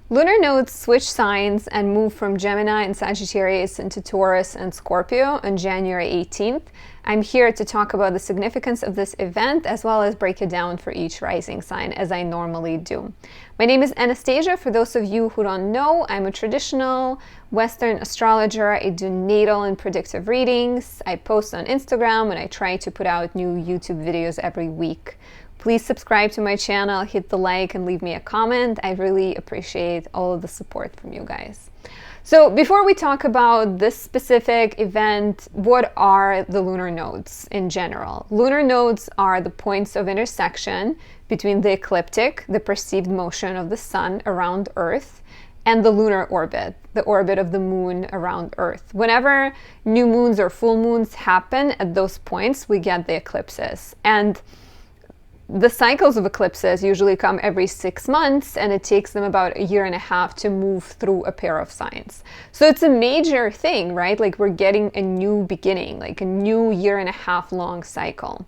Lunar nodes switch signs and move from Gemini and Sagittarius into Taurus and Scorpio on January 18th. I'm here to talk about the significance of this event as well as break it down for each rising sign as I normally do. My name is Anastasia. For those of you who don't know, I'm a traditional Western astrologer. I do natal and predictive readings. I post on Instagram and I try to put out new YouTube videos every week. Please subscribe to my channel, hit the like, and leave me a comment. I really appreciate all of the support from you guys. So before we talk about this specific event, what are the lunar nodes in general? Lunar nodes are the points of intersection between the ecliptic, the perceived motion of the sun around Earth, and the lunar orbit, the orbit of the moon around Earth. Whenever new moons or full moons happen at those points, we get the eclipses. And the cycles of eclipses usually come every 6 months, and it takes them about a year and a half to move through a pair of signs. So it's a major thing, right? Like we're getting a new beginning, like a new year and a half long cycle.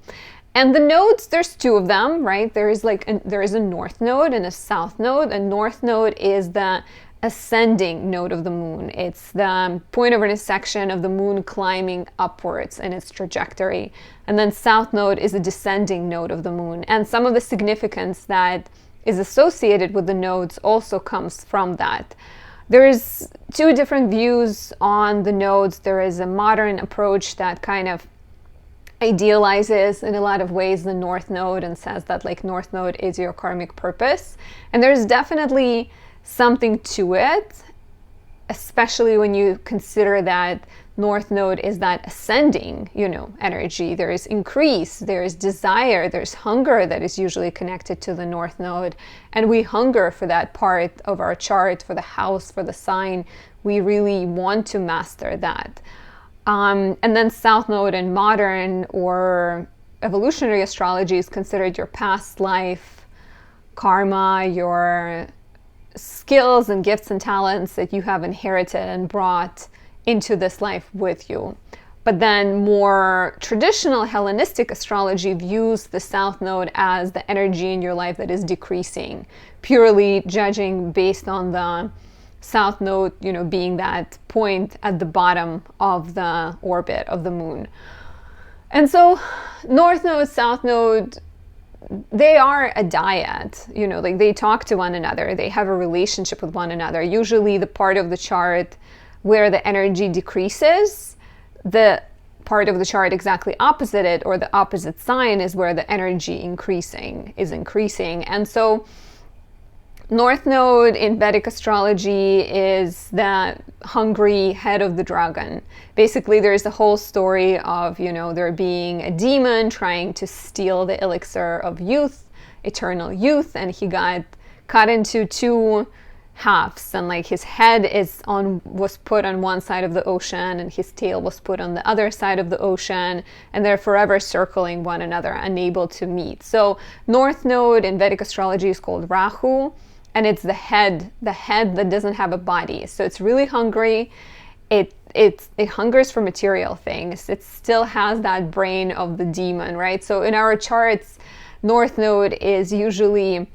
And the nodes, there's two of them, right? There is a north node and a south node. A north node is the ascending node of the moon. It's the point of intersection of the moon climbing upwards in its trajectory. And then south node is a descending node of the moon. And some of the significance that is associated with the nodes also comes from that. There's two different views on the nodes. There is a modern approach that kind of idealizes in a lot of ways the north node and says that like north node is your karmic purpose. And there's definitely something to it, especially when you consider that north node is that ascending, energy. There is increase, there is desire, there's hunger that is usually connected to the north node. And we hunger for that part of our chart, for the house, for the sign. We really want to master that. And then south node in modern or evolutionary astrology is considered your past life, karma, your skills and gifts and talents that you have inherited and brought into this life with you. But then more traditional Hellenistic astrology views the south node as the energy in your life that is decreasing, purely judging based on the south node, being that point at the bottom of the orbit of the moon. And so north node, south node, they are a dyad, like they talk to one another, they have a relationship with one another. Usually the part of the chart where the energy decreases, the part of the chart exactly opposite it, or the opposite sign, is where the energy is increasing. And so north node in Vedic astrology is the hungry head of the dragon. Basically, there's a whole story of, there being a demon trying to steal the elixir of youth, eternal youth, and he got cut into two halves, and like his head was put on one side of the ocean and his tail was put on the other side of the ocean, and they're forever circling one another, unable to meet. So north node in Vedic astrology is called Rahu, and it's the head that doesn't have a body. So it's really hungry. It hungers for material things. It still has that brain of the demon, right? So in our charts, north node is usually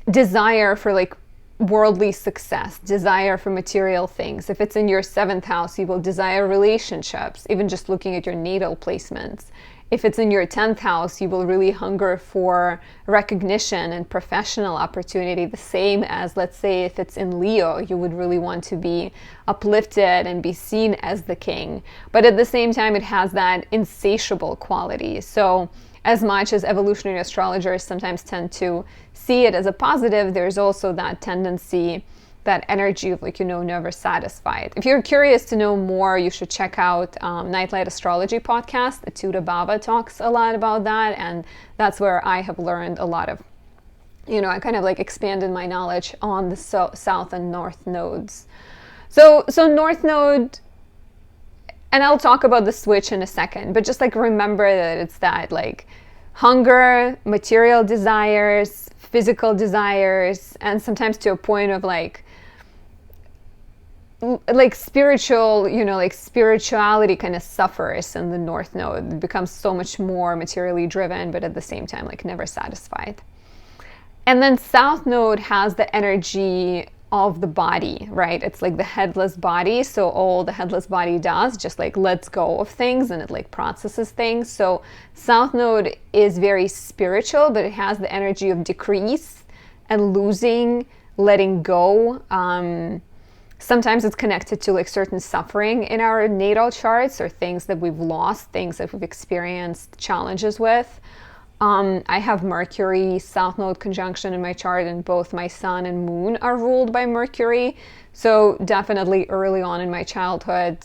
desire for like worldly success, desire for material things. If it's in your 7th house, you will desire relationships, even just looking at your natal placements. If it's in your 10th house, you will really hunger for recognition and professional opportunity, the same as, let's say, if it's in Leo, you would really want to be uplifted and be seen as the king. But at the same time, it has that insatiable quality. So as much as evolutionary astrologers sometimes tend to see it as a positive, there's also that tendency, that energy of never satisfied. If you're curious to know more, you should check out Nightlight Astrology podcast. Atuda Baba talks a lot about that, and that's where I have learned a lot of, I kind of expanded my knowledge on the south and north nodes. So north node, and I'll talk about the switch in a second, but just remember that it's that hunger, material desires, physical desires, and sometimes to a point of spiritual, spirituality kind of suffers in the north node. It becomes so much more materially driven, but at the same time, never satisfied. And then south node has the energy of the body, right? It's like the headless body. So all the headless body does just like lets go of things, and it like processes things. So South Node is very spiritual, but it has the energy of decrease and losing, letting go. Sometimes it's connected to like certain suffering in our natal charts, or things that we've lost, things that we've experienced challenges with. I have Mercury South Node conjunction in my chart, and both my sun and moon are ruled by Mercury. So definitely early on in my childhood,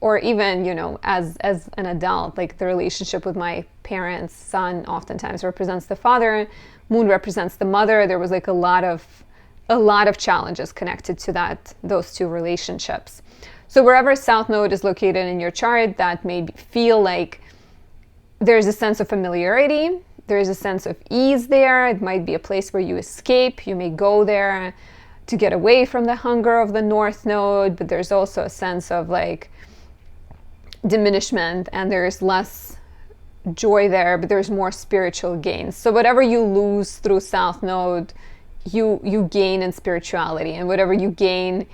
or even, you know, as an adult, like the relationship with my parents, sun oftentimes represents the father, moon represents the mother. There was like a lot of challenges connected to those two relationships. So wherever South Node is located in your chart, that may feel like there's a sense of familiarity. There's a sense of ease there. It might be a place where you escape. You may go there to get away from the hunger of the North Node, but there's also a sense of like diminishment, and there's less joy there, but there's more spiritual gains. So whatever you lose through South Node, you gain in spirituality, and whatever you gain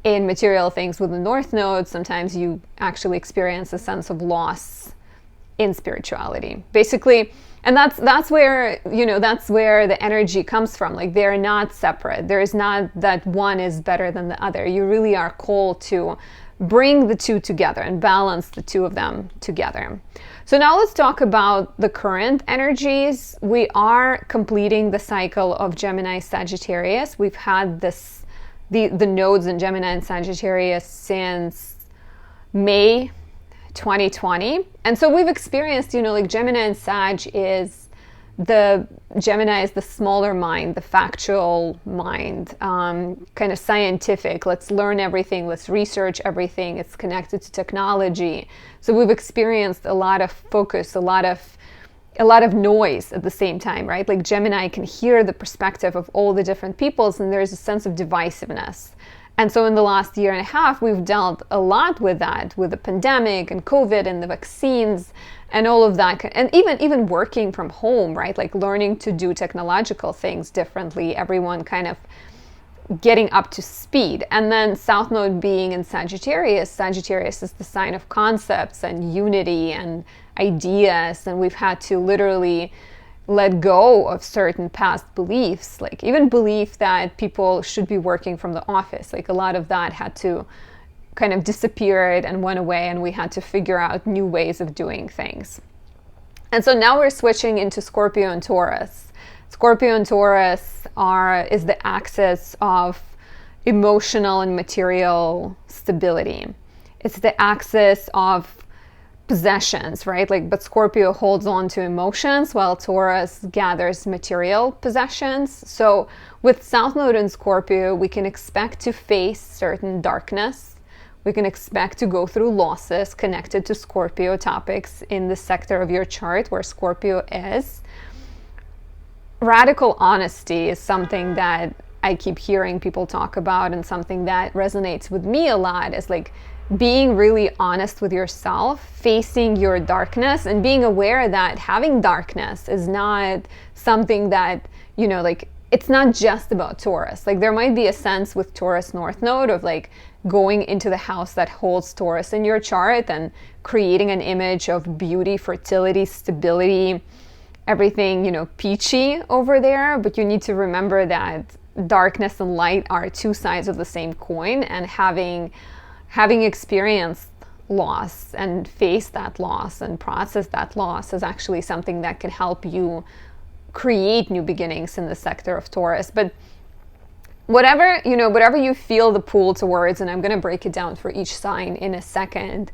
in material things with the North Node, sometimes you actually experience a sense of loss in spirituality, basically. And that's where, you know, that's where the energy comes from. Like, they're not separate. There is not that one is better than the other. You really are called to bring the two together and balance the two of them together. So now let's talk about the current energies. We are completing the cycle of Gemini Sagittarius. We've had the nodes in Gemini and Sagittarius since May 2020. And so we've experienced, you know, like Gemini and Sag Gemini is the smaller mind, the factual mind, kind of scientific. Let's learn everything. Let's research everything. It's connected to technology. So we've experienced a lot of focus, a lot of noise at the same time, right? Like Gemini can hear the perspective of all the different peoples, and there's a sense of divisiveness. And so in the last year and a half, we've dealt a lot with that, with the pandemic and COVID and the vaccines and all of that. And even working from home, right? Like learning to do technological things differently, everyone kind of getting up to speed. And then South Node being in Sagittarius. Sagittarius is the sign of concepts and unity and ideas. And we've had to literally let go of certain past beliefs, like even belief that people should be working from the office. Like a lot of that had to kind of disappeared and went away, and we had to figure out new ways of doing things. And so now we're switching into Scorpio and Taurus. Scorpio and Taurus is the axis of emotional and material stability. It's the axis of possessions, right? Like, but Scorpio holds on to emotions while Taurus gathers material possessions. So with South Node in Scorpio, we can expect to face certain darkness. We can expect to go through losses connected to Scorpio topics in the sector of your chart where Scorpio is. Radical honesty is something that I keep hearing people talk about, and something that resonates with me a lot is like being really honest with yourself, facing your darkness, and being aware that having darkness is not something that, you know, like, it's not just about Taurus. Like, there might be a sense with Taurus North Node of like going into the house that holds Taurus in your chart and creating an image of beauty, fertility, stability, everything, you know, peachy over there. But you need to remember that darkness and light are two sides of the same coin, and having experienced loss and faced that loss and processed that loss is actually something that can help you create new beginnings in the sector of Taurus. But whatever you feel the pull towards, and I'm going to break it down for each sign in a second,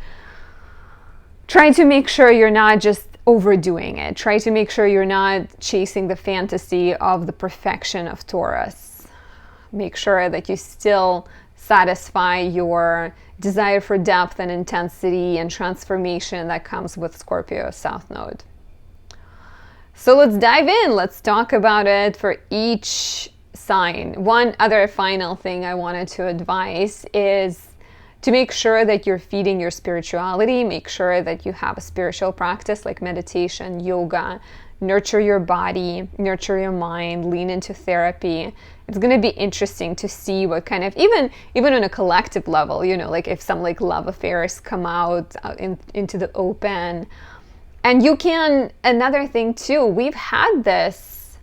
try to make sure you're not just overdoing it. Try to make sure you're not chasing the fantasy of the perfection of Taurus. Make sure that you still satisfy your desire for depth and intensity and transformation that comes with Scorpio South Node. So let's dive in. Let's talk about it for each sign. One other final thing I wanted to advise is to make sure that you're feeding your spirituality. Make sure that you have a spiritual practice like meditation, yoga. Nurture your body, nurture your mind, lean into therapy, it's going to be interesting to see what kind of, even on a collective level, like if some like love affairs come out into the open. And you can, another thing too, we've had this,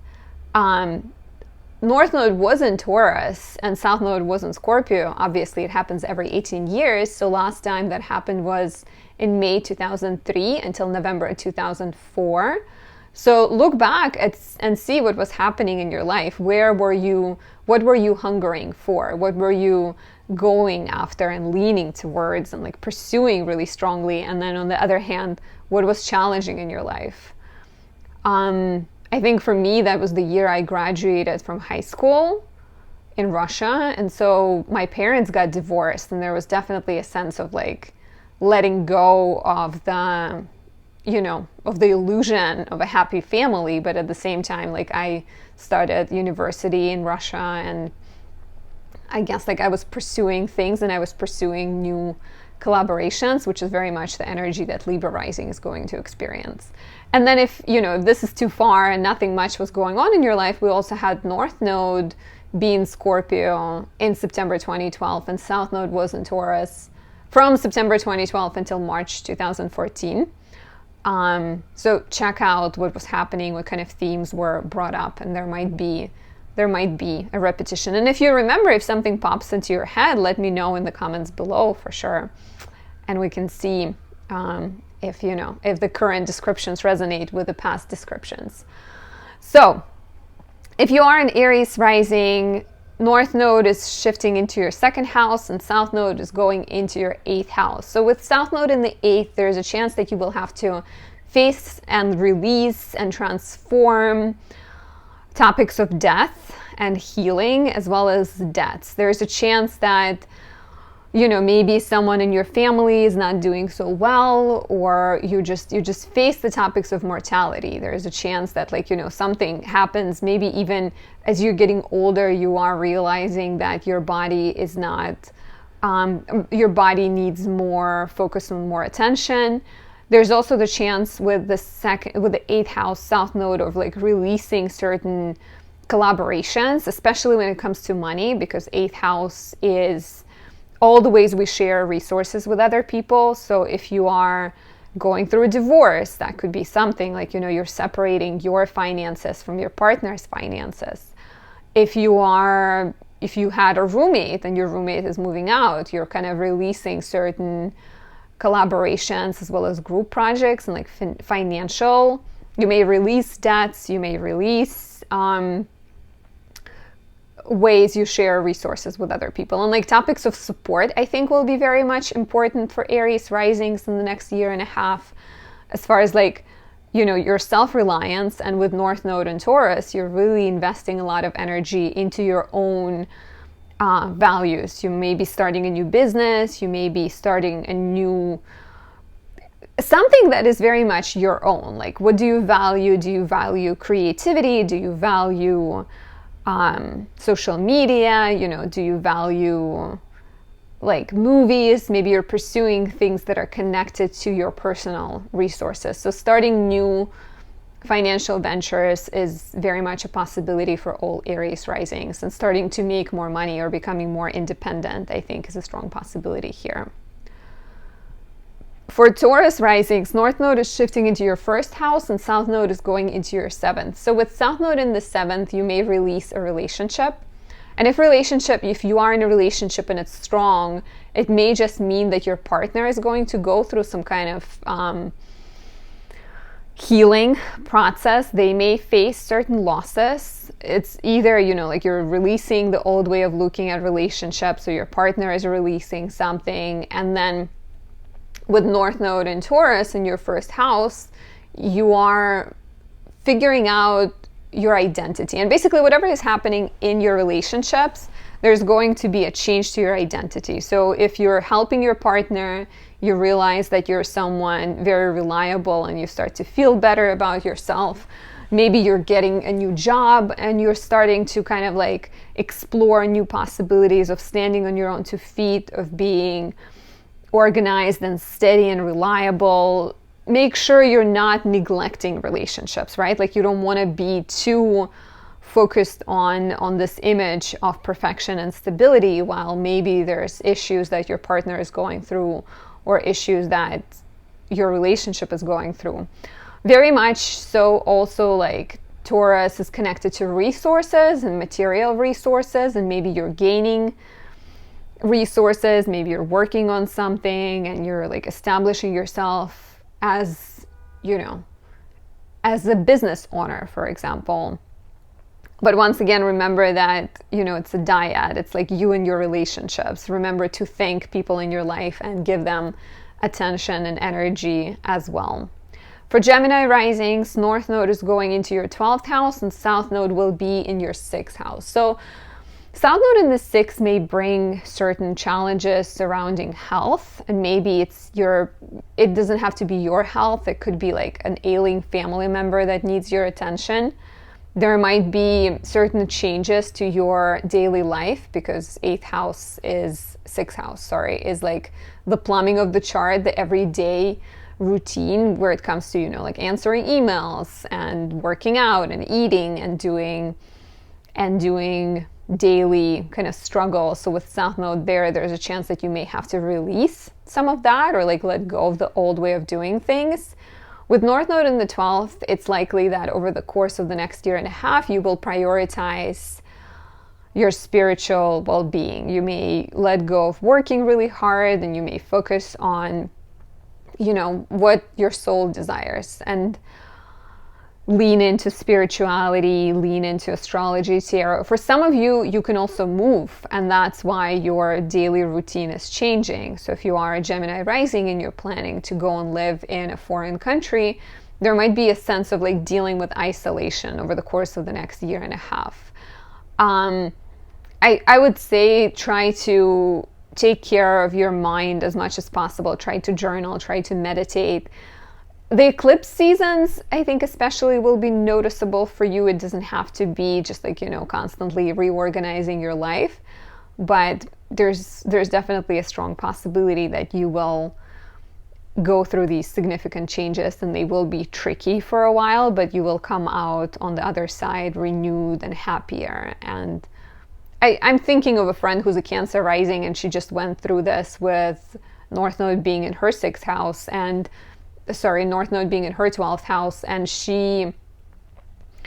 North Node was in Taurus and South Node was in Scorpio. Obviously, it happens every 18 years. So last time that happened was in May 2003 until November 2004. So look back and see what was happening in your life. Where were you? What were you hungering for? What were you going after and leaning towards and like pursuing really strongly? And then on the other hand, what was challenging in your life? I think for me, that was the year I graduated from high school in Russia. And so my parents got divorced, and there was definitely a sense of like letting go of the, of the illusion of a happy family. But at the same time, like I started university in Russia, and I guess like I was pursuing things and I was pursuing new collaborations, which is very much the energy that Libra rising is going to experience. And then if this is too far and nothing much was going on in your life, we also had North Node be in Scorpio in September 2012, and South Node was in Taurus from September 2012 until March 2014. So check out what was happening, what kind of themes were brought up, and there might be a repetition. And if you remember, if something pops into your head, let me know in the comments below for sure. And we can see if the current descriptions resonate with the past descriptions. So if you are an Aries rising, North Node is shifting into your second house and South Node is going into your 8th house. So with South Node in the 8th, there's a chance that you will have to face and release and transform topics of death and healing, as well as debts. There's a chance that maybe someone in your family is not doing so well, or you just face the topics of mortality. There's a chance that something happens, maybe even as you're getting older, you are realizing that your body is not, your body needs more focus and more attention. There's also the chance with the 8th house South Node of like releasing certain collaborations, especially when it comes to money, because 8th house is all the ways we share resources with other people. So if you are going through a divorce, that could be something like, you're separating your finances from your partner's finances. If you had a roommate and your roommate is moving out, you're kind of releasing certain collaborations as well as group projects and like financial. You may release debts, you may release ways you share resources with other people. And like topics of support, I think, will be very much important for Aries risings in the next year and a half, as far as like, your self-reliance. And with North Node and Taurus, you're really investing a lot of energy into your own values. You may be starting a new business, you may be starting something that is very much your own. Like, what do you value? Do you value creativity? Do you value social media? Do you value like movies? Maybe you're pursuing things that are connected to your personal resources. So starting new financial ventures is very much a possibility for all Aries risings, and starting to make more money or becoming more independent, I think, is a strong possibility here. For Taurus risings, North Node is shifting into your 1st house and South Node is going into your 7th. So with South Node in the 7th, you may release a relationship. And if you are in a relationship and it's strong, it may just mean that your partner is going to go through some kind of healing process. They may face certain losses. It's either, like you're releasing the old way of looking at relationships, so your partner is releasing something. And then with North Node and Taurus in your 1st house, you are figuring out your identity. And basically whatever is happening in your relationships, there's going to be a change to your identity. So if you're helping your partner, you realize that you're someone very reliable and you start to feel better about yourself. Maybe you're getting a new job and you're starting to kind of like explore new possibilities of standing on your own 2 feet, of being organized and steady and reliable. Make sure you're not neglecting relationships, right? Like you don't want to be too focused on this image of perfection and stability, while maybe there's issues that your partner is going through or issues that your relationship is going through. Very much so also, like, Taurus is connected to resources and material resources, and maybe you're gaining resources, maybe you're working on something and you're like establishing yourself as, you know, as a business owner, for example. But once again, remember that, you know, it's a dyad. It's like you and your relationships. Remember to thank people in your life and give them attention and energy as well. For Gemini risings, North Node is going into your 12th house and South Node will be in your 6th house. So South Node in the 6th may bring certain challenges surrounding health, and maybe it doesn't have to be your health. It could be like an ailing family member that needs your attention. There might be certain changes to your daily life, because 6th house is like the plumbing of the chart, the everyday routine where it comes to, you know, like answering emails and working out and eating and doing daily kind of struggle. So with South Node there's a chance that you may have to release some of that or like let go of the old way of doing things. With North Node in the 12th, it's likely that over the course of the next year and a half, you will prioritize your spiritual well-being. You may let go of working really hard and you may focus on, you know, what your soul desires and lean into spirituality, lean into astrology, tarot. For some of you, you can also move, and that's why your daily routine is changing. So if you are a Gemini rising and you're planning to go and live in a foreign country, there might be a sense of like dealing with isolation over the course of the next year and a half. I would say try to take care of your mind as much as possible. Try to journal, try to meditate. The eclipse seasons, I think especially, will be noticeable for you. It doesn't have to be just like, you know, constantly reorganizing your life, but there's definitely a strong possibility that you will go through these significant changes, and they will be tricky for a while, but you will come out on the other side renewed and happier. And I'm thinking of a friend who's a Cancer rising, and she just went through this with North Node being in her 6th house and North Node being in her 12th house, and she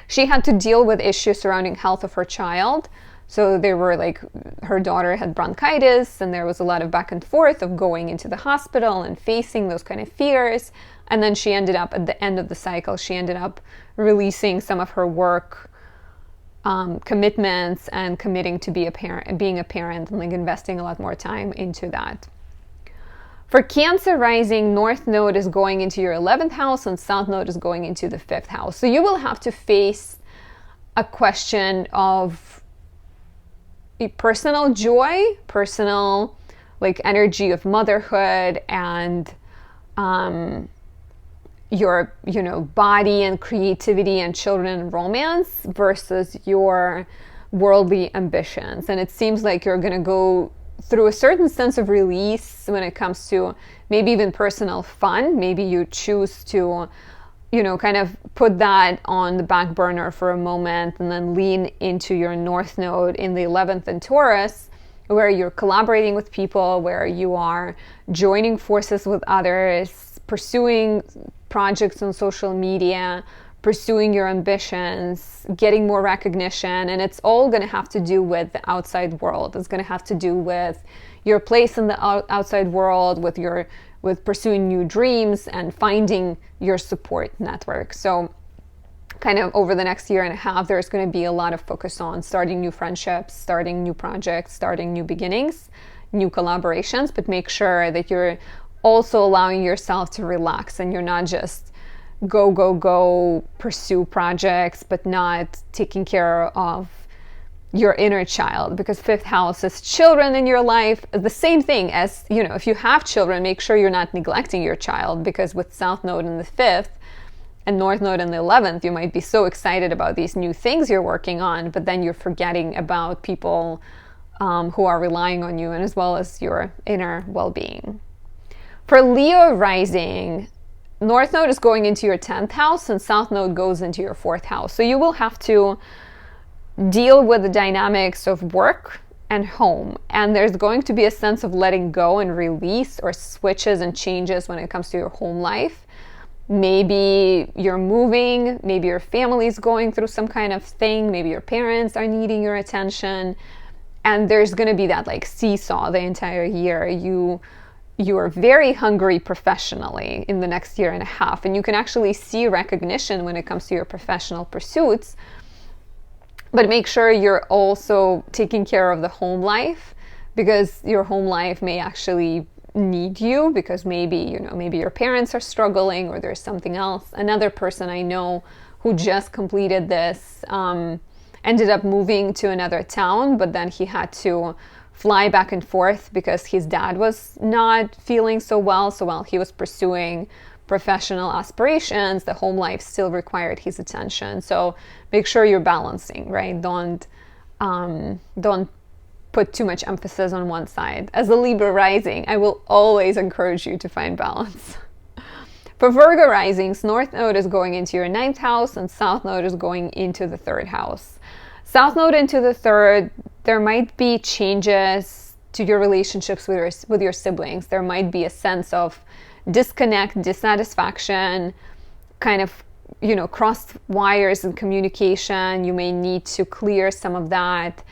had to deal with issues surrounding health of her child. So they were like, her daughter had bronchitis, and there was a lot of back and forth of going into the hospital and facing those kind of fears. And then she ended up at the end of the cycle, she ended up releasing some of her work commitments and committing to being a parent and like investing a lot more time into that. For Cancer rising, North Node is going into your 11th house and South Node is going into the 5th house. So you will have to face a question of personal joy, personal like energy of motherhood, and your, you know, body and creativity and children and romance versus your worldly ambitions. And it seems like you're going to go through a certain sense of release when it comes to maybe even personal fun. Maybe you choose to, you know, kind of put that on the back burner for a moment and then lean into your North Node in the 11th in Taurus, where you're collaborating with people, where you are joining forces with others, pursuing projects on social media, pursuing your ambitions, getting more recognition. And it's all going to have to do with the outside world. It's going to have to do with your place in the outside world, with pursuing new dreams and finding your support network. So kind of over the next year and a half, there's going to be a lot of focus on starting new friendships, starting new projects, starting new beginnings, new collaborations, but make sure that you're also allowing yourself to relax and you're not just go pursue projects but not taking care of your inner child, because 5th house is children in your life. The same thing as, you know, if you have children, make sure you're not neglecting your child, because with South Node in the 5th and North Node in the 11th, you might be so excited about these new things you're working on, but then you're forgetting about people who are relying on you, and as well as your inner well-being. For Leo rising, North Node is going into your 10th house and South Node goes into your 4th house. So you will have to deal with the dynamics of work and home. And there's going to be a sense of letting go and release, or switches and changes when it comes to your home life. Maybe you're moving, maybe your family's going through some kind of thing, maybe your parents are needing your attention. And there's going to be that like seesaw the entire year. You are very hungry professionally in the next year and a half, and you can actually see recognition when it comes to your professional pursuits. But make sure you're also taking care of the home life, because your home life may actually need you, because maybe, maybe your parents are struggling, or there's something else. Another person I know who just completed this ended up moving to another town, but then he had to fly back and forth because his dad was not feeling so well. So while he was pursuing professional aspirations, the home life still required his attention. So make sure you're balancing, right? Don't put too much emphasis on one side. As a Libra rising, I will always encourage you to find balance. For Virgo risings, North Node is going into your 9th house and South Node is going into the 3rd house. South Node into the 3rd, there might be changes to your relationships with your siblings. There might be a sense of disconnect, dissatisfaction, kind of, crossed wires in communication. You may need to clear some of that.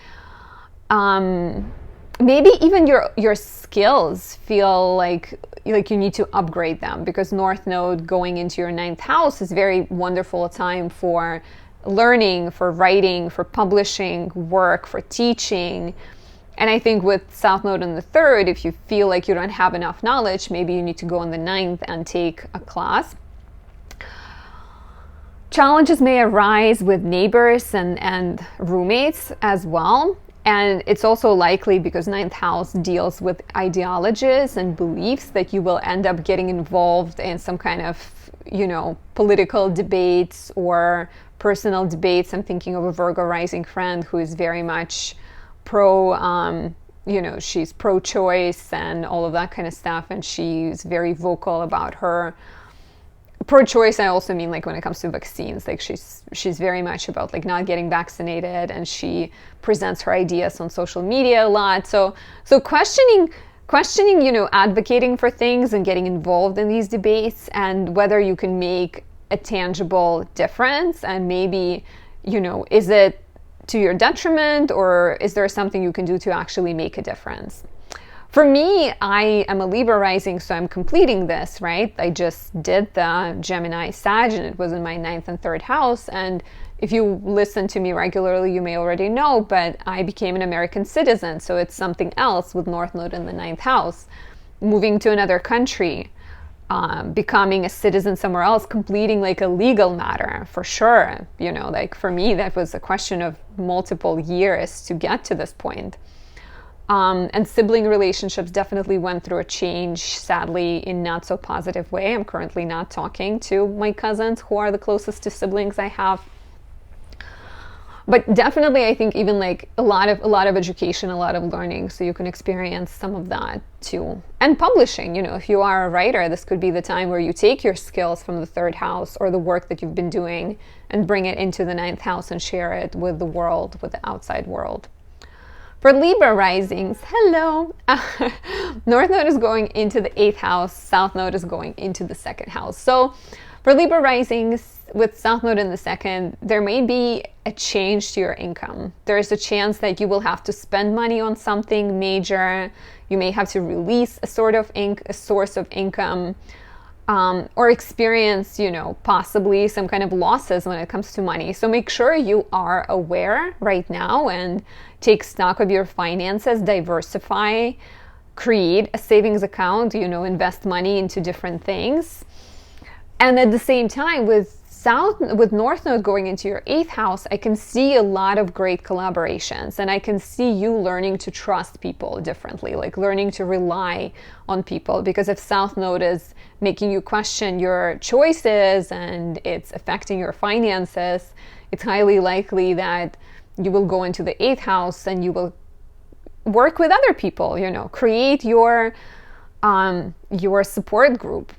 Maybe even your skills feel like you need to upgrade them, because North Node going into your 9th house is very wonderful time for learning, for writing, for publishing work, for teaching. And I think with South Node in the 3rd, if you feel like you don't have enough knowledge, maybe you need to go on the 9th and take a class. Challenges may arise with neighbors and roommates as well. And it's also likely, because 9th house deals with ideologies and beliefs, that you will end up getting involved in some kind of, political debates or personal debates. I'm thinking of a Virgo rising friend who is very much she's pro-choice and all of that kind of stuff, and she's very vocal about her pro-choice. I also mean like when it comes to vaccines, like she's very much about like not getting vaccinated, and she presents her ideas on social media a lot. So questioning, advocating for things and getting involved in these debates, and whether you can make a tangible difference, and maybe, is it to your detriment, or is there something you can do to actually make a difference? For me, I am a Libra rising, so I'm completing this, right? I just did the Gemini Sag, and it was in my 9th and 3rd house. And if you listen to me regularly, you may already know, but I became an American citizen. So it's something else with North Node in the 9th house. Moving to another country, becoming a citizen somewhere else, completing like a legal matter, for sure. Like for me, that was a question of multiple years to get to this point. And sibling relationships definitely went through a change, sadly, in not so positive way. I'm currently not talking to my cousins, who are the closest to siblings I have. But definitely, I think even like a lot of education, a lot of learning, so you can experience some of that too. And publishing, if you are a writer, this could be the time where you take your skills from the 3rd house or the work that you've been doing and bring it into the 9th house and share it with the world, with the outside world. For Libra risings, hello. North Node is going into the 8th house. South Node is going into the 2nd house. So for Libra risings, with South Node in the 2nd, there may be a change to your income. There is a chance that you will have to spend money on something major. You may have to release a source of income, or experience, possibly some kind of losses when it comes to money. So make sure you are aware right now and take stock of your finances, diversify, create a savings account, invest money into different things. And at the same time, with North Node going into your 8th house, I can see a lot of great collaborations, and I can see you learning to trust people differently, like learning to rely on people. Because if South Node is making you question your choices and it's affecting your finances, it's highly likely that you will go into the 8th house and you will work with other people, create your support group.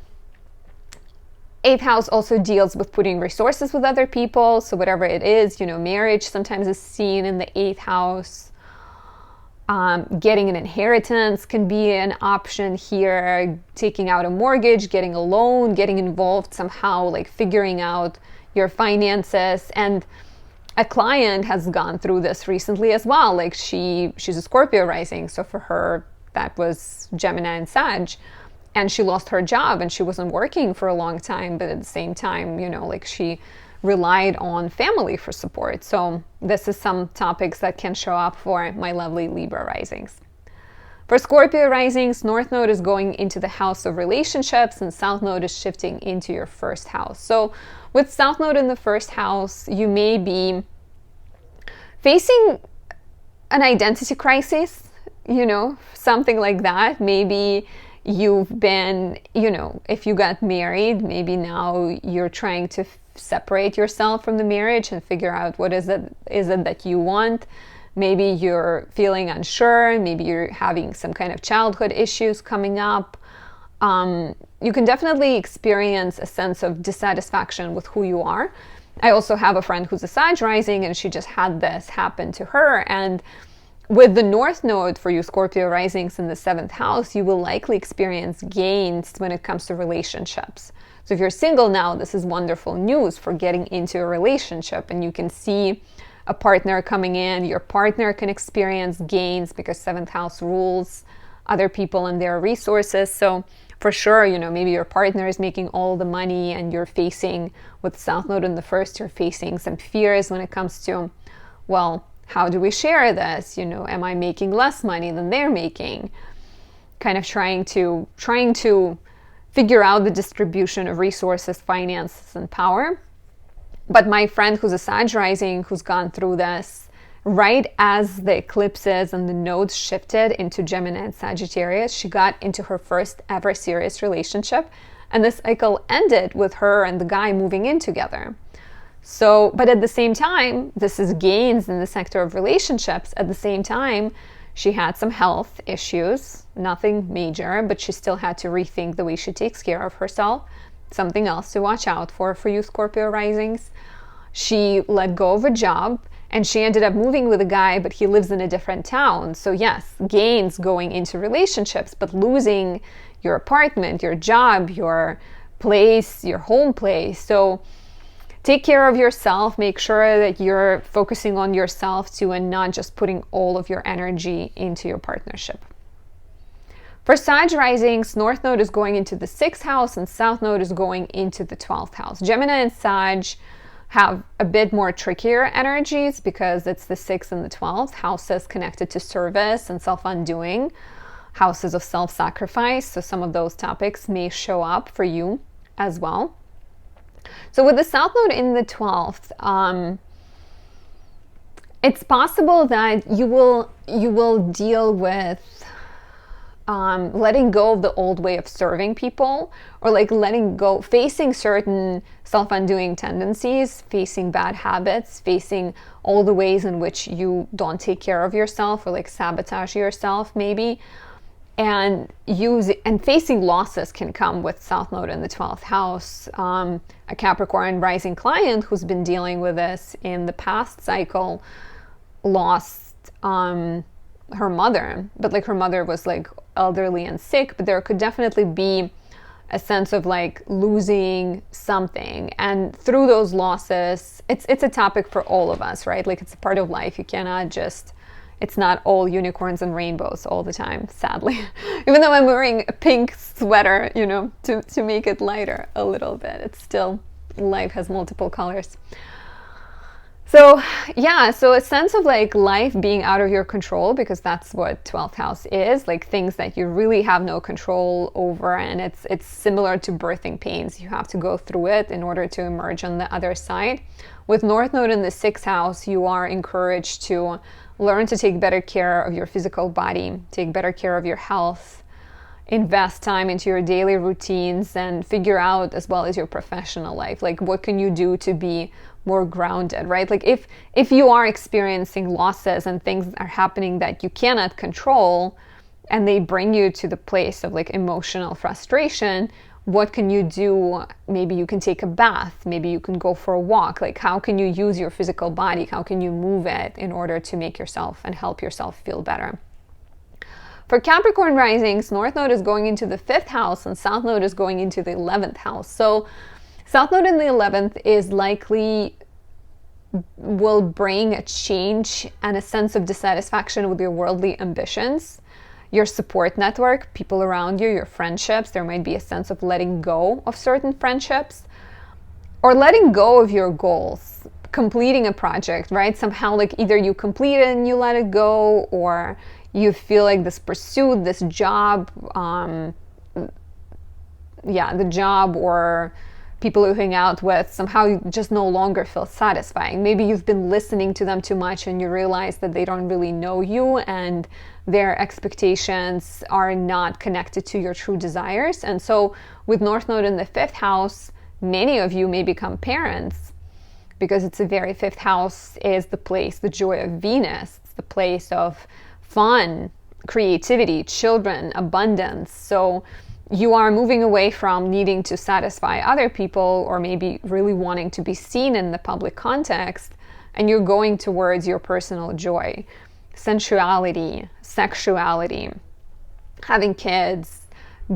8th house also deals with putting resources with other people. So whatever it is, marriage sometimes is seen in the 8th house. Getting an inheritance can be an option here. Taking out a mortgage, getting a loan, getting involved somehow, like figuring out your finances. And a client has gone through this recently as well. Like she's a Scorpio rising. So for her, that was Gemini and Sag. And she lost her job and she wasn't working for a long time. But at the same time, like she relied on family for support. So this is some topics that can show up for my lovely Libra risings. For Scorpio risings, North Node is going into the house of relationships and South Node is shifting into your first house. So with South Node in the first house, you may be facing an identity crisis, something like that. Maybe you've been, if you got married, maybe now you're trying to separate yourself from the marriage and figure out what is it that you want. Maybe you're feeling unsure. Maybe you're having some kind of childhood issues coming up. You can definitely experience a sense of dissatisfaction with who you are. I also have a friend who's a Sag rising and she just had this happen to her. And with the North Node for you Scorpio risings in the 7th house, you will likely experience gains when it comes to relationships. So if you're single now, this is wonderful news for getting into a relationship and you can see a partner coming in. Your partner can experience gains because 7th house rules other people and their resources. So for sure, maybe your partner is making all the money and you're facing, with South Node in the first, you're facing some fears when it comes to, well, how do we share this? Am I making less money than they're making? Kind of trying to figure out the distribution of resources, finances, and power. But my friend who's a Sag rising, who's gone through this, right as the eclipses and the nodes shifted into Gemini and Sagittarius, she got into her first ever serious relationship. And this cycle ended with her and the guy moving in together. So, but at the same time, this is gains in the sector of relationships. At the same time, she had some health issues, nothing major, but she still had to rethink the way she takes care of herself. Something else to watch out for you Scorpio risings. She let go of a job and she ended up moving with a guy, but he lives in a different town. So yes, gains going into relationships, but losing your apartment, your job, your place, your home place. So take care of yourself. Make sure that you're focusing on yourself too and not just putting all of your energy into your partnership. For Sag risings, North Node is going into the 6th house and South Node is going into the 12th house. Gemini and Sag have a bit more trickier energies because it's the 6th and the 12th, houses connected to service and self-undoing, houses of self-sacrifice. So some of those topics may show up for you as well. So with the South Node in the 12th, it's possible that you will deal with letting go of the old way of serving people, or like letting go, facing certain self-undoing tendencies, facing bad habits, facing all the ways in which you don't take care of yourself or like sabotage yourself maybe. And facing losses can come with South Node in the 12th house. A Capricorn rising client who's been dealing with this in the past cycle lost her mother, but like her mother was like elderly and sick, but there could definitely be a sense of like losing something. And through those losses, it's a topic for all of us, right? Like it's a part of life. You cannot just, it's not all unicorns and rainbows all the time, sadly. Even though I'm wearing a pink sweater, to make it lighter a little bit, it's still, life has multiple colors. So yeah, so a sense of like life being out of your control, because that's what 12th house is, like things that you really have no control over, and it's similar to birthing pains. You have to go through it in order to emerge on the other side. With North Node in the 6th house, you are encouraged to learn to take better care of your physical body, take better care of your health, invest time into your daily routines, and figure out, as well as your professional life, like what can you do to be more grounded, right? Like if you are experiencing losses and things are happening that you cannot control and they bring you to the place of like emotional frustration, what can you do? Maybe you can take a bath, maybe you can go for a walk. Like, how can you use your physical body? How can you move it in order to make yourself and help yourself feel better? For Capricorn risings, North Node is going into the 5th house and South Node is going into the 11th house. So South Node in the 11th is likely will bring a change and a sense of dissatisfaction with your worldly ambitions, your support network, people around you, your friendships. There might be a sense of letting go of certain friendships or letting go of your goals, completing a project, right? Somehow, like, either you complete it and you let it go, or you feel like this pursuit, this job, the job or people you hang out with somehow just no longer feel satisfying. Maybe you've been listening to them too much and you realize that they don't really know you and their expectations are not connected to your true desires. And so with North Node in the 5th house, many of you may become parents, because it's a very 5th house is the place, the joy of Venus. It's the place of fun, creativity, children, abundance. So you are moving away from needing to satisfy other people or maybe really wanting to be seen in the public context, and you're going towards your personal joy, sensuality, sexuality, having kids,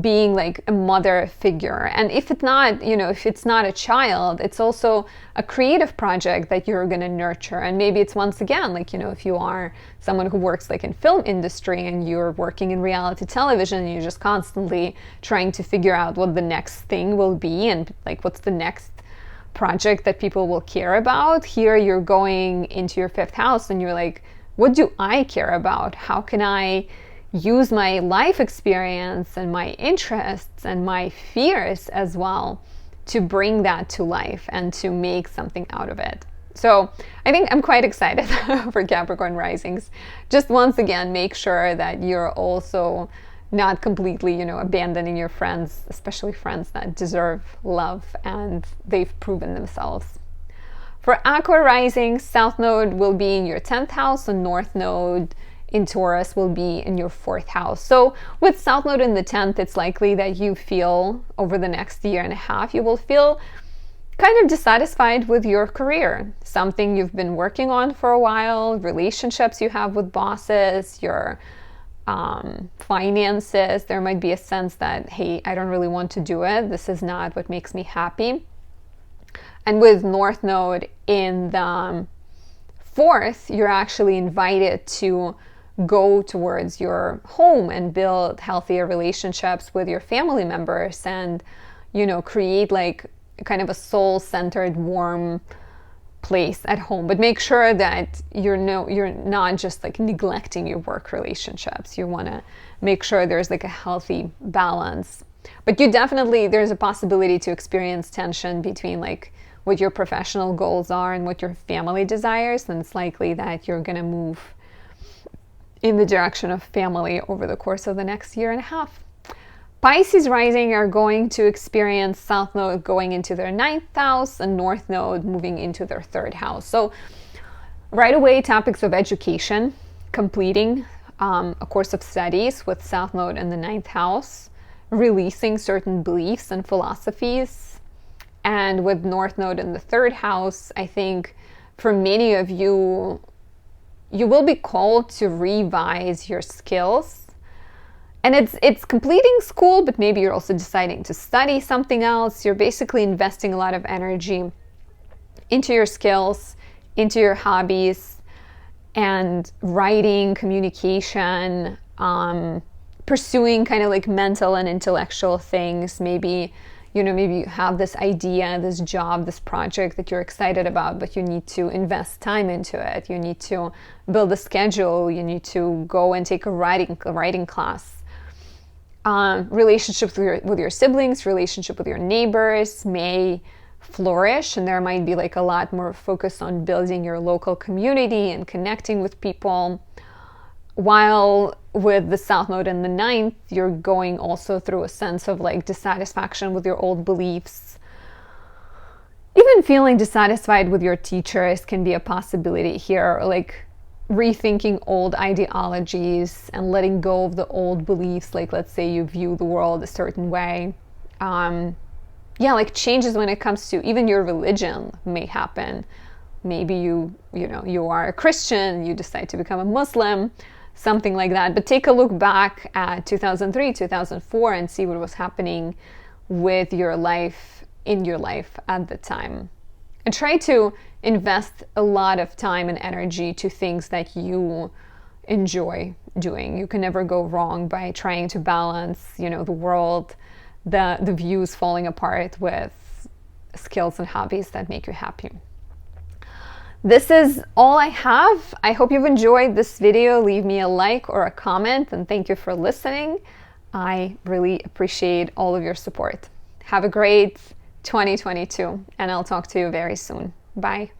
being like a mother figure. And if it's not, if it's not a child, it's also a creative project that you're going to nurture. And maybe it's once again, like, if you are someone who works like in film industry and you're working in reality television, and you're just constantly trying to figure out what the next thing will be and like what's the next project that people will care about. Here you're going into your 5th house and you're like, what do I care about? How can I use my life experience and my interests and my fears as well to bring that to life and to make something out of it? So I think I'm quite excited for Capricorn risings. Just once again, make sure that you're also not completely, abandoning your friends, especially friends that deserve love and they've proven themselves. For Aqua rising, South Node will be in your 10th house and North Node in Taurus will be in your 4th house. So with South Node in the 10th, it's likely that you feel over the next year and a half, you will feel kind of dissatisfied with your career, something you've been working on for a while, relationships you have with bosses, your finances. There might be a sense that, hey, I don't really want to do it. This is not what makes me happy. And with North Node in the 4th, you're actually invited to go towards your home and build healthier relationships with your family members and, create like kind of a soul-centered, warm place at home. But make sure that you're not just like neglecting your work relationships. You want to make sure there's like a healthy balance. But there's a possibility to experience tension between like what your professional goals are and what your family desires, and it's likely that you're going to move in the direction of family over the course of the next year and a half. Pisces rising are going to experience South Node going into their 9th house and North Node moving into their 3rd house. So right away, topics of education, completing a course of studies with South Node in the 9th house, releasing certain beliefs and philosophies. And with North Node in the 3rd house, I think for many of you, you will be called to revise your skills. And it's completing school, but maybe you're also deciding to study something else. You're basically investing a lot of energy into your skills, into your hobbies, and writing, communication, pursuing kind of like mental and intellectual things. Maybe you have this idea, this job, this project that you're excited about, but you need to invest time into it. You need to build a schedule. You need to go and take a writing class. Relationships with your siblings, relationship with your neighbors may flourish, and there might be like a lot more focus on building your local community and connecting with people. While with the South Node in the 9th, you're going also through a sense of like dissatisfaction with your old beliefs. Even feeling dissatisfied with your teachers can be a possibility here, or like rethinking old ideologies and letting go of the old beliefs. Like, let's say you view the world a certain way yeah, like changes when it comes to even your religion may happen. Maybe you are a Christian, you decide to become a Muslim, something like that. But take a look back at 2003, 2004 and see what was happening with your life, in your life at the time. And try to invest a lot of time and energy to things that you enjoy doing. You can never go wrong by trying to balance, the world, the views falling apart with skills and hobbies that make you happy. This is all I have. I hope you've enjoyed this video. Leave me a like or a comment, and thank you for listening. I really appreciate all of your support. Have a great 2022, and I'll talk to you very soon. Bye.